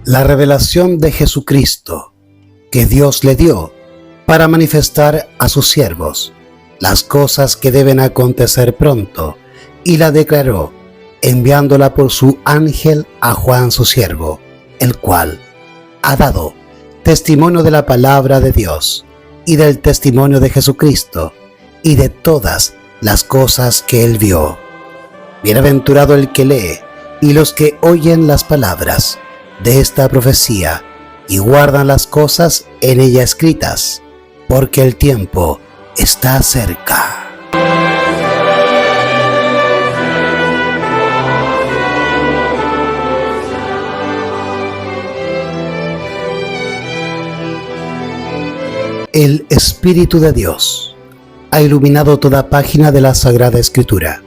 La revelación de Jesucristo que Dios le dio para manifestar a sus siervos las cosas que deben acontecer pronto, y la declaró enviándola por su ángel a Juan su siervo, el cual ha dado testimonio de la palabra de Dios y del testimonio de Jesucristo y de todas las cosas que él vio. Bienaventurado el que lee y los que oyen las palabras de esta profecía y guardan las cosas en ella escritas, porque el tiempo está cerca. El Espíritu de Dios ha iluminado toda página de la Sagrada Escritura,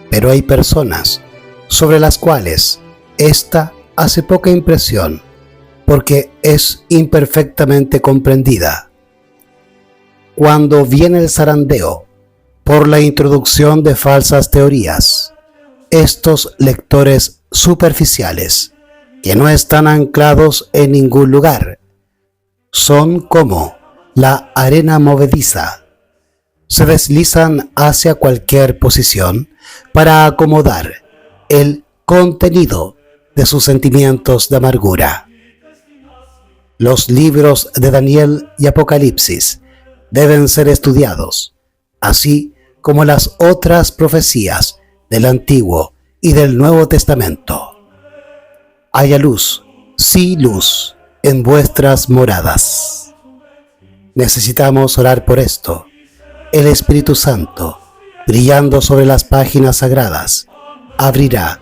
pero hay personas sobre las cuales esta hace poca impresión porque es imperfectamente comprendida. Cuando viene el zarandeo por la introducción de falsas teorías, estos lectores superficiales, que no están anclados en ningún lugar, son como la arena movediza. Se deslizan hacia cualquier posición para acomodar el contenido de sus sentimientos de amargura. Los libros de Daniel y Apocalipsis deben ser estudiados, así como las otras profecías del Antiguo y del Nuevo Testamento. Haya luz, sí luz, en vuestras moradas. Necesitamos orar por esto. El Espíritu Santo, brillando sobre las páginas sagradas, abrirá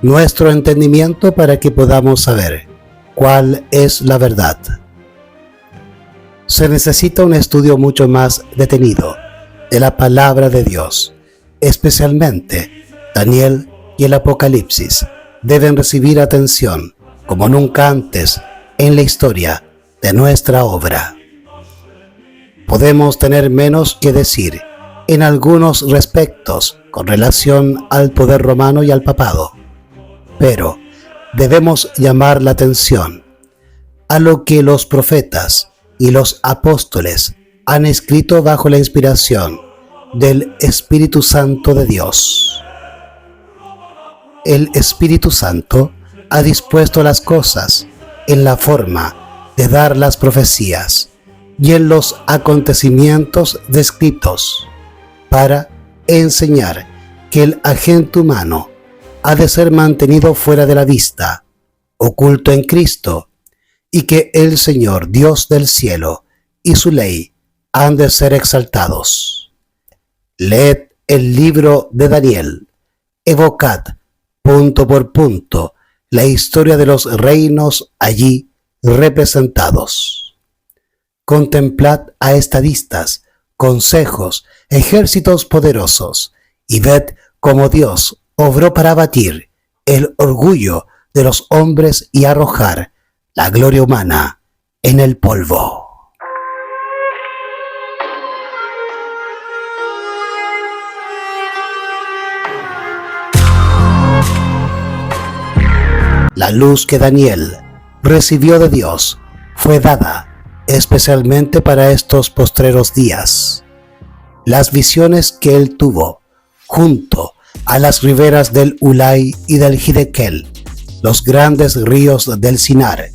nuestro entendimiento para que podamos saber cuál es la verdad. Se necesita un estudio mucho más detenido de la palabra de Dios. Especialmente Daniel y el Apocalipsis deben recibir atención como nunca antes en la historia de nuestra obra. Podemos tener menos que decir en algunos respectos con relación al poder romano y al papado, pero debemos llamar la atención a lo que los profetas y los apóstoles han escrito bajo la inspiración del Espíritu Santo de Dios. El Espíritu Santo ha dispuesto las cosas en la forma de dar las profecías y en los acontecimientos descritos para enseñar que el agente humano ha de ser mantenido fuera de la vista, oculto en Cristo, y que el Señor Dios del cielo y su ley han de ser exaltados. Leed el libro de Daniel, evocad punto por punto la historia de los reinos allí representados. Contemplad a estadistas, consejos, ejércitos poderosos, y ved cómo Dios obró para abatir el orgullo de los hombres y arrojar la gloria humana en el polvo. La luz que Daniel recibió de Dios fue dada especialmente para estos postreros días. Las visiones que él tuvo junto a las riberas del Ulai y del Hiddekel, los grandes ríos del Sinar,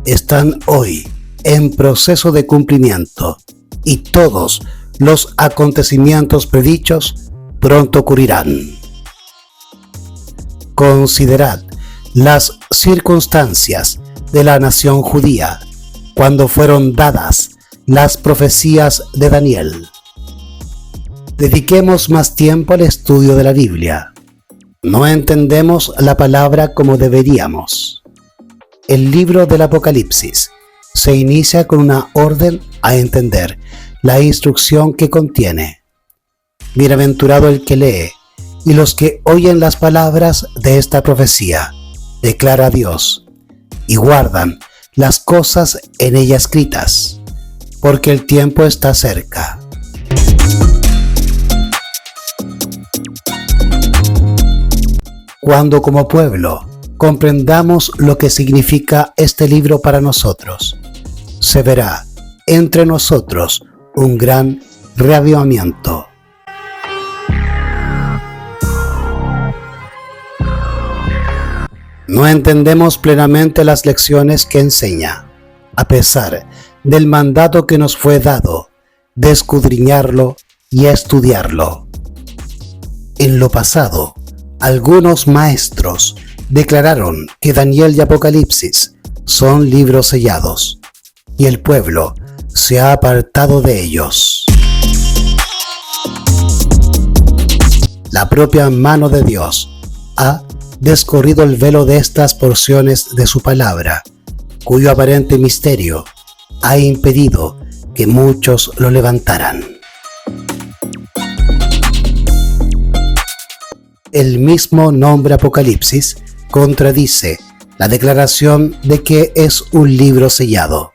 están hoy en proceso de cumplimiento, y todos los acontecimientos predichos pronto ocurrirán. Considerad las circunstancias de la nación judía cuando fueron dadas las profecías de Daniel. Dediquemos más tiempo al estudio de la Biblia. No entendemos la palabra como deberíamos. El libro del Apocalipsis se inicia con una orden a entender la instrucción que contiene. Bienaventurado el que lee y los que oyen las palabras de esta profecía, declara Dios, y guardan las cosas en ella escritas, porque el tiempo está cerca. Cuando como pueblo comprendamos lo que significa este libro para nosotros, se verá entre nosotros un gran reavivamiento. No entendemos plenamente las lecciones que enseña, a pesar del mandato que nos fue dado de escudriñarlo y estudiarlo. En lo pasado, algunos maestros declararon que Daniel y Apocalipsis son libros sellados, y el pueblo se ha apartado de ellos. La propia mano de Dios ha descorrido el velo de estas porciones de su palabra, cuyo aparente misterio ha impedido que muchos lo levantaran. El mismo nombre Apocalipsis contradice la declaración de que es un libro sellado.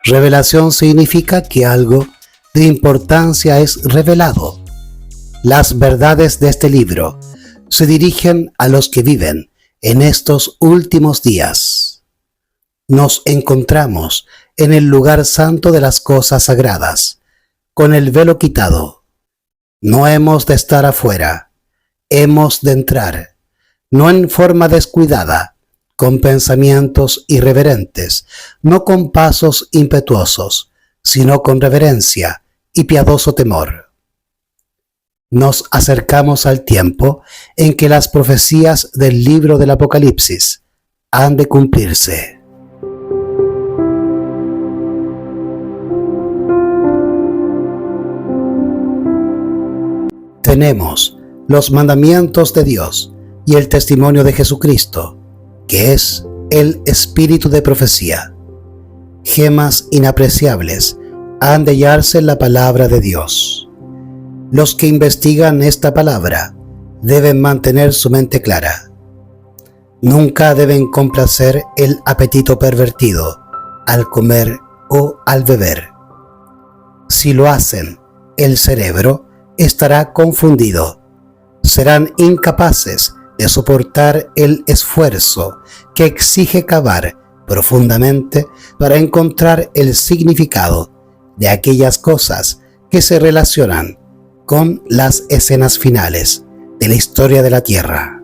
Revelación significa que algo de importancia es revelado. Las verdades de este libro se dirigen a los que viven en estos últimos días. Nos encontramos en el lugar santo de las cosas sagradas, con el velo quitado. No hemos de estar afuera, hemos de entrar, no en forma descuidada, con pensamientos irreverentes, no con pasos impetuosos, sino con reverencia y piadoso temor. Nos acercamos al tiempo en que las profecías del libro del Apocalipsis han de cumplirse. Tenemos los mandamientos de Dios y el testimonio de Jesucristo, que es el espíritu de profecía. Gemas inapreciables han de hallarse en la palabra de Dios. Los que investigan esta palabra deben mantener su mente clara. Nunca deben complacer el apetito pervertido al comer o al beber. Si lo hacen, el cerebro estará confundido. Serán incapaces de soportar el esfuerzo que exige cavar profundamente para encontrar el significado de aquellas cosas que se relacionan con las escenas finales de la historia de la Tierra.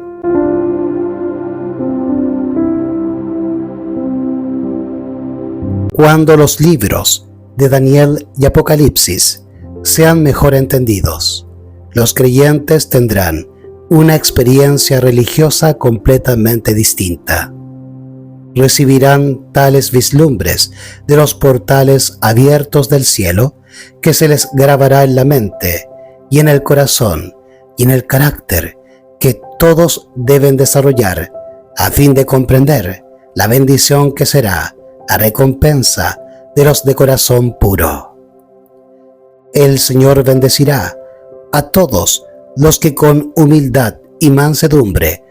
Cuando los libros de Daniel y Apocalipsis sean mejor entendidos, los creyentes tendrán una experiencia religiosa completamente distinta. Recibirán tales vislumbres de los portales abiertos del cielo que se les grabará en la mente y en el corazón y en el carácter que todos deben desarrollar a fin de comprender la bendición que será la recompensa de los de corazón puro. El Señor bendecirá a todos los que con humildad y mansedumbre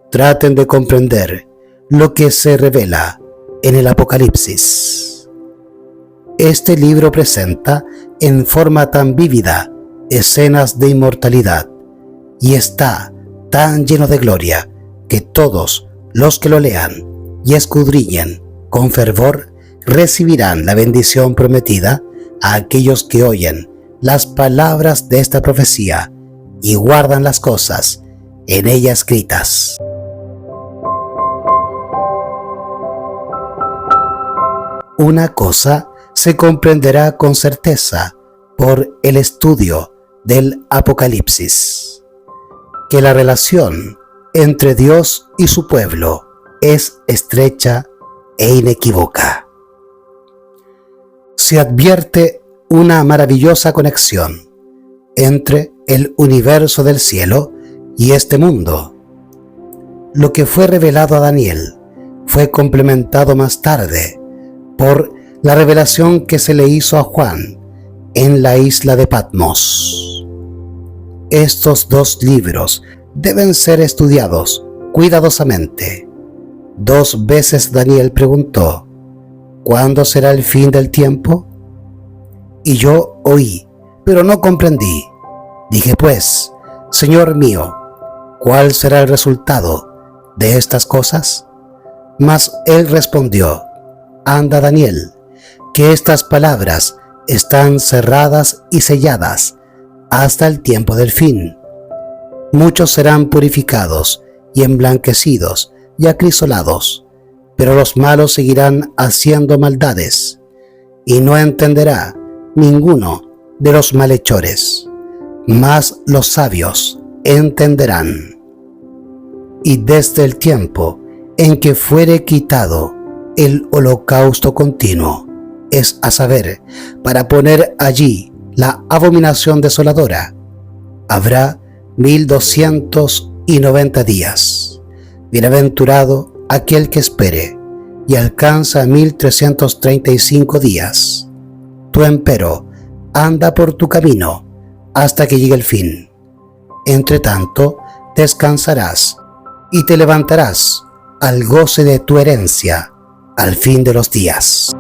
traten de comprender lo que se revela en el Apocalipsis. Este libro presenta en forma tan vívida escenas de inmortalidad y está tan lleno de gloria que todos los que lo lean y escudriñen con fervor recibirán la bendición prometida a aquellos que oyen las palabras de esta profecía y guardan las cosas en ella escritas. Una cosa se comprenderá con certeza por el estudio del Apocalipsis, que la relación entre Dios y su pueblo es estrecha e inequívoca. Se advierte una maravillosa conexión entre el universo del cielo y este mundo. Lo que fue revelado a Daniel fue complementado más tarde por la revelación que se le hizo a Juan en la isla de Patmos. Estos dos libros deben ser estudiados cuidadosamente. 2 veces Daniel preguntó: ¿cuándo será el fin del tiempo? Y yo oí, pero no comprendí. Dije pues: Señor mío, ¿cuál será el resultado de estas cosas? Mas él respondió: Anda, Daniel, que estas palabras están cerradas y selladas hasta el tiempo del fin. Muchos serán purificados y emblanquecidos y acrisolados, pero los malos seguirán haciendo maldades, y no entenderá ninguno de los malhechores, mas los sabios entenderán. Y desde el tiempo en que fuere quitado el holocausto continuo, es a saber, para poner allí la abominación desoladora, habrá 1290 días. Bienaventurado aquel que espere y alcanza 1335 días. Tú, empero, anda por tu camino hasta que llegue el fin. Entre tanto, descansarás y te levantarás al goce de tu herencia al fin de los días.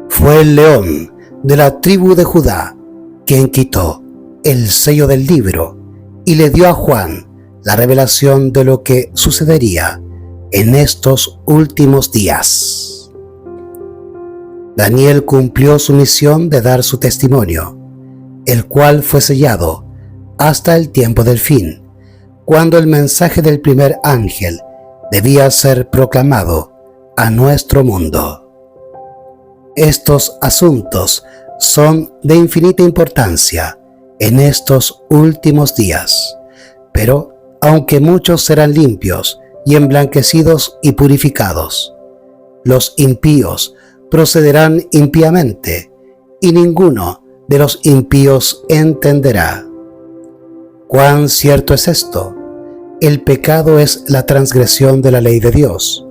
Fue el león de la tribu de Judá quien quitó el sello del libro y le dio a Juan la revelación de lo que sucedería en estos últimos días. Daniel cumplió su misión de dar su testimonio, el cual fue sellado hasta el tiempo del fin, cuando el mensaje del primer ángel debía ser proclamado a nuestro mundo. Estos asuntos son de infinita importancia en estos últimos días, pero aunque muchos serán limpios y emblanquecidos y purificados, los impíos procederán impíamente, y ninguno de los impíos entenderá. ¿Cuán cierto es esto? El pecado es la transgresión de la ley de Dios,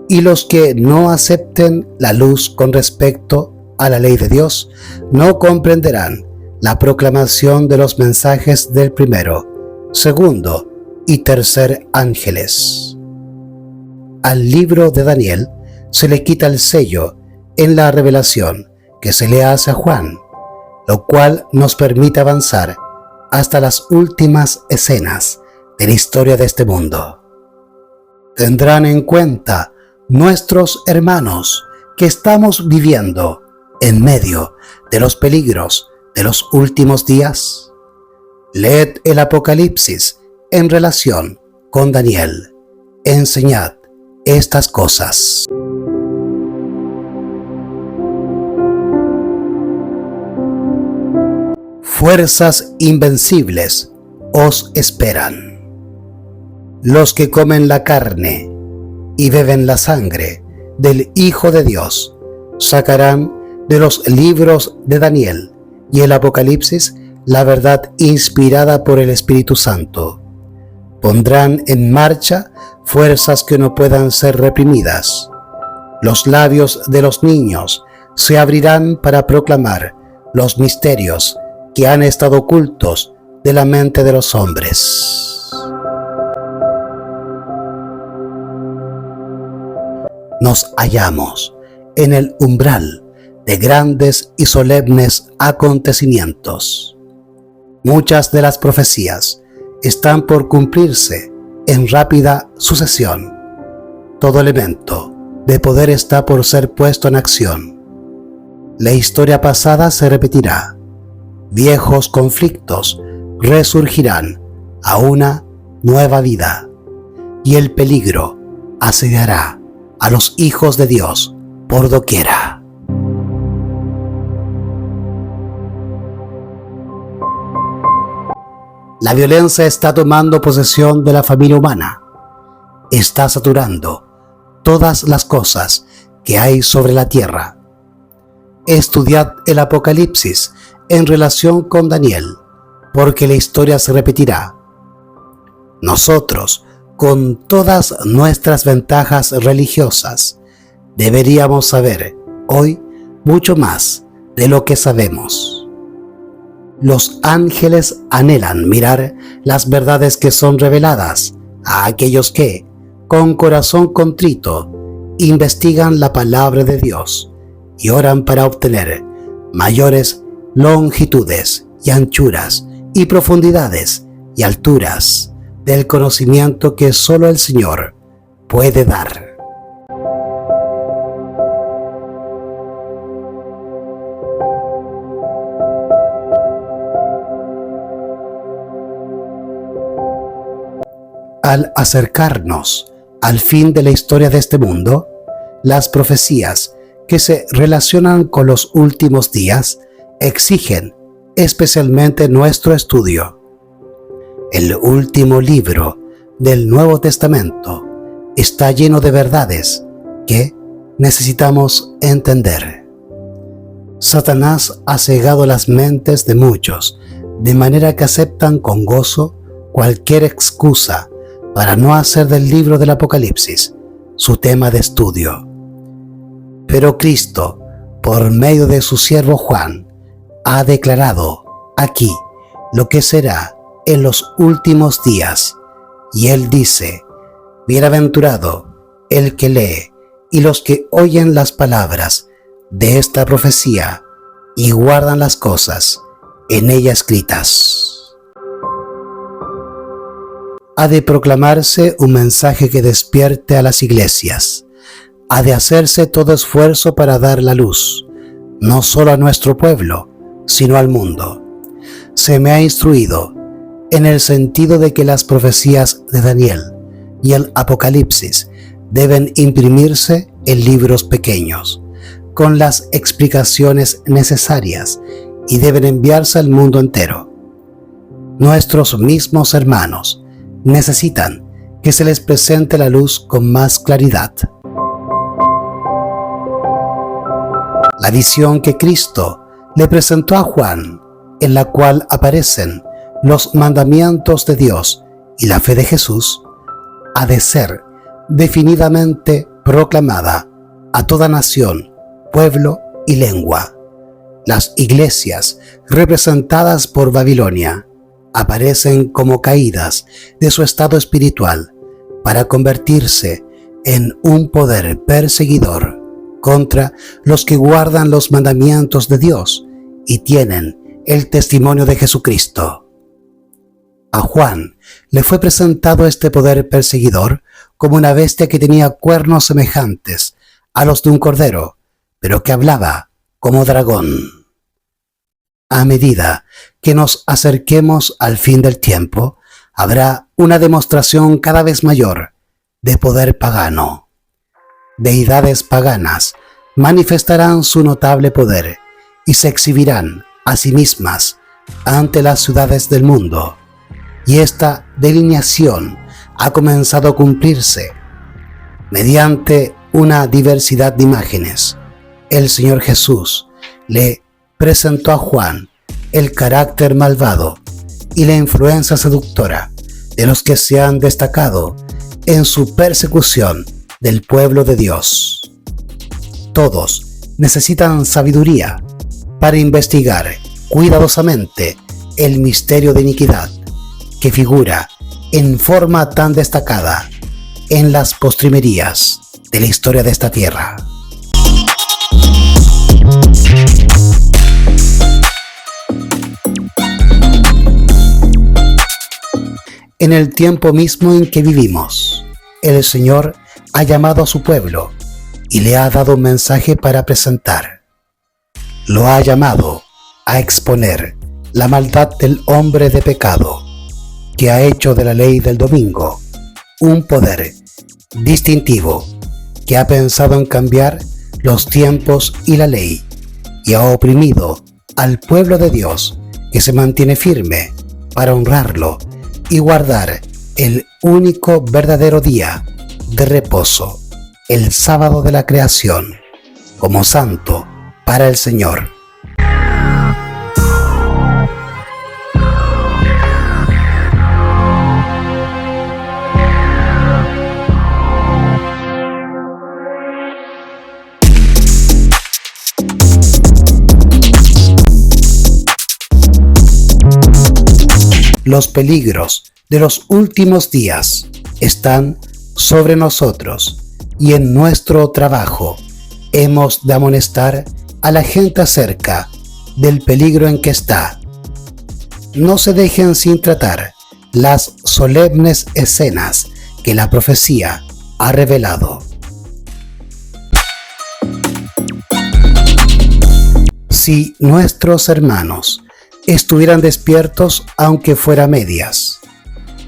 y los que no acepten la luz con respecto a la ley de Dios no comprenderán la proclamación de los mensajes del primero, segundo y tercer ángeles. Al libro de Daniel se le quita el sello en la revelación que se le hace a Juan, lo cual nos permite avanzar hasta las últimas escenas de la historia de este mundo. Tendrán en cuenta nuestros hermanos que estamos viviendo en medio de los peligros de los últimos días. Leed el Apocalipsis en relación con Daniel. Enseñad estas cosas. Fuerzas invencibles os esperan. Los que comen la carne y beben la sangre del Hijo de Dios sacarán de los libros de Daniel y el Apocalipsis la verdad inspirada por el Espíritu Santo. Pondrán en marcha fuerzas que no puedan ser reprimidas. Los labios de los niños se abrirán para proclamar los misterios que han estado ocultos de la mente de los hombres. Nos hallamos en el umbral de grandes y solemnes acontecimientos. Muchas de las profecías están por cumplirse en rápida sucesión. Todo elemento de poder está por ser puesto en acción. La historia pasada se repetirá. Viejos conflictos resurgirán a una nueva vida, y el peligro asediará a los hijos de Dios por doquiera. La violencia está tomando posesión de la familia humana. Está saturando todas las cosas que hay sobre la tierra. Estudiad el Apocalipsis en relación con Daniel, porque la historia se repetirá. Nosotros, con todas nuestras ventajas religiosas, deberíamos saber hoy mucho más de lo que sabemos. Los ángeles anhelan mirar las verdades que son reveladas a aquellos que, con corazón contrito, investigan la palabra de Dios y oran para obtener mayores longitudes y anchuras y profundidades y alturas del conocimiento que solo el Señor puede dar. Al acercarnos al fin de la historia de este mundo, las profecías que se relacionan con los últimos días exigen especialmente nuestro estudio. El último libro del Nuevo Testamento está lleno de verdades que necesitamos entender. Satanás ha cegado las mentes de muchos, de manera que aceptan con gozo cualquier excusa para no hacer del libro del Apocalipsis su tema de estudio. Pero Cristo, por medio de su siervo Juan, ha declarado aquí lo que será en los últimos días, y él dice: bienaventurado el que lee y los que oyen las palabras de esta profecía y guardan las cosas en ella escritas. Ha de proclamarse un mensaje que despierte a las iglesias. Ha de hacerse todo esfuerzo para dar la luz, no solo a nuestro pueblo, sino al mundo. Se me ha instruido en el sentido de que las profecías de Daniel y el Apocalipsis deben imprimirse en libros pequeños, con las explicaciones necesarias, y deben enviarse al mundo entero. Nuestros mismos hermanos necesitan que se les presente la luz con más claridad. La visión que Cristo le presentó a Juan, en la cual aparecen los mandamientos de Dios y la fe de Jesús, ha de ser definidamente proclamada a toda nación, pueblo y lengua. Las iglesias representadas por Babilonia aparecen como caídas de su estado espiritual para convertirse en un poder perseguidor contra los que guardan los mandamientos de Dios y tienen el testimonio de Jesucristo. A Juan le fue presentado este poder perseguidor como una bestia que tenía cuernos semejantes a los de un cordero, pero que hablaba como dragón. A medida que nos acerquemos al fin del tiempo, habrá una demostración cada vez mayor de poder pagano. Deidades paganas manifestarán su notable poder y se exhibirán a sí mismas ante las ciudades del mundo. Y esta delineación ha comenzado a cumplirse mediante una diversidad de imágenes. El Señor Jesús le presentó a Juan el carácter malvado y la influencia seductora de los que se han destacado en su persecución del pueblo de Dios. Todos necesitan sabiduría para investigar cuidadosamente el misterio de iniquidad que figura en forma tan destacada en las postrimerías de la historia de esta tierra. En el tiempo mismo en que vivimos, el Señor ha llamado a su pueblo y le ha dado un mensaje para presentar. Lo ha llamado a exponer la maldad del hombre de pecado, que ha hecho de la ley del domingo un poder distintivo, que ha pensado en cambiar los tiempos y la ley, y ha oprimido al pueblo de Dios, que se mantiene firme para honrarlo y guardar el único verdadero día de reposo, el sábado de la creación, como santo para el Señor. los peligros de los últimos días están sobre nosotros y en nuestro trabajo hemos de amonestar a la gente acerca del peligro en que está. No se dejen sin tratar las solemnes escenas que la profecía ha revelado. Si nuestros hermanos estuvieran despiertos aunque fuera medias,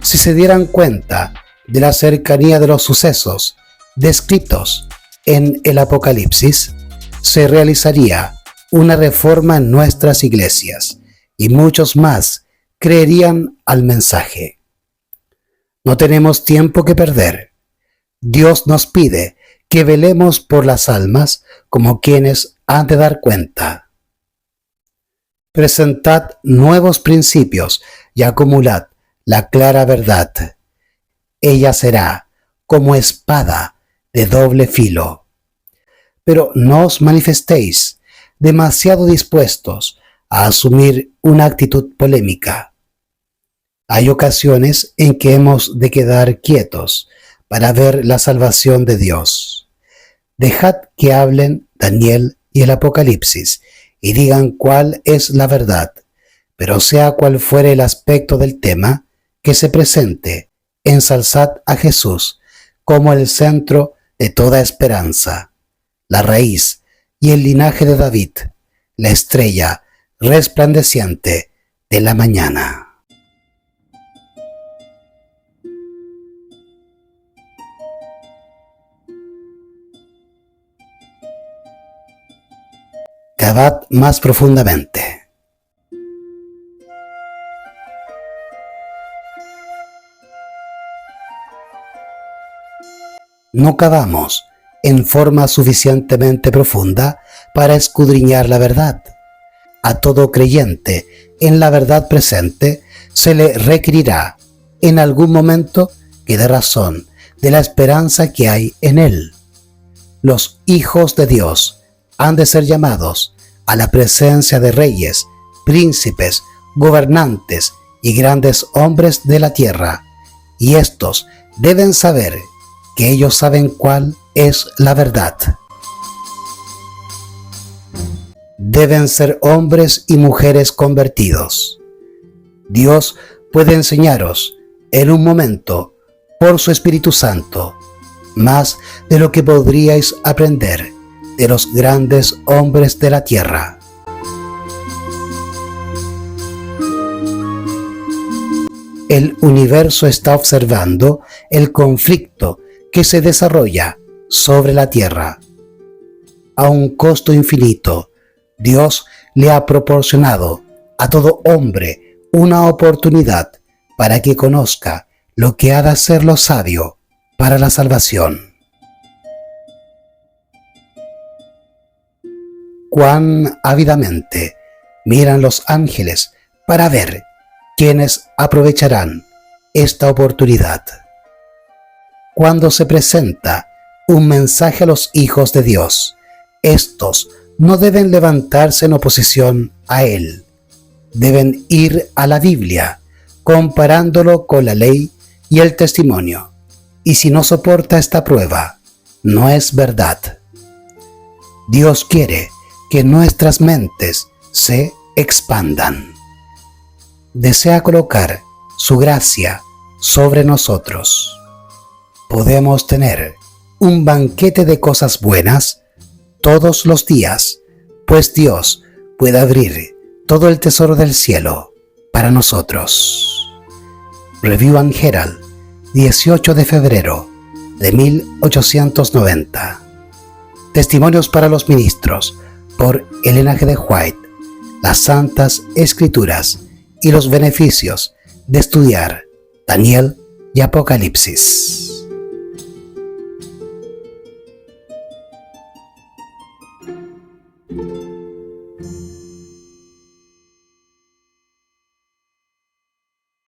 si se dieran cuenta de la cercanía de los sucesos descritos en el Apocalipsis, se realizaría una reforma en nuestras iglesias y muchos más creerían al mensaje. No tenemos tiempo que perder. Dios nos pide que velemos por las almas como quienes han de dar cuenta. Presentad nuevos principios y acumulad la clara verdad. Ella será como espada de doble filo. Pero no os manifestéis demasiado dispuestos a asumir una actitud polémica. Hay ocasiones en que hemos de quedar quietos para ver la salvación de Dios. Dejad que hablen Daniel y el Apocalipsis y digan cuál es la verdad, pero sea cual fuere el aspecto del tema que se presente, ensalzad a Jesús como el centro de toda esperanza, la raíz y el linaje de David, la estrella resplandeciente de la mañana. Cavad más profundamente. No cavamos en forma suficientemente profunda para escudriñar la verdad. A todo creyente en la verdad presente se le requerirá en algún momento que dé razón de la esperanza que hay en él. Los hijos de Dios han de ser llamados a la presencia de reyes, príncipes, gobernantes y grandes hombres de la tierra, y estos deben saber que ellos saben cuál es la verdad. Deben ser hombres y mujeres convertidos. Dios puede enseñaros en un momento, por su Espíritu Santo, más de lo que podríais aprender de los grandes hombres de la tierra. El universo está observando el conflicto que se desarrolla sobre la tierra. A un costo infinito, Dios le ha proporcionado a todo hombre una oportunidad para que conozca lo que ha de hacer lo sabio para la salvación. Cuán ávidamente miran los ángeles para ver quiénes aprovecharán esta oportunidad. Cuando se presenta un mensaje a los hijos de Dios, estos no deben levantarse en oposición a él. Deben ir a la Biblia, comparándolo con la ley y el testimonio. Y si no soporta esta prueba, no es verdad. Dios quiere que nuestras mentes se expandan. Desea colocar su gracia sobre nosotros. Podemos tener un banquete de cosas buenas todos los días, pues Dios puede abrir todo el tesoro del cielo para nosotros. Review and Herald, 18 de febrero de 1890. Testimonios para los ministros, por Elena G. de White, las Santas Escrituras y los beneficios de estudiar Daniel y Apocalipsis.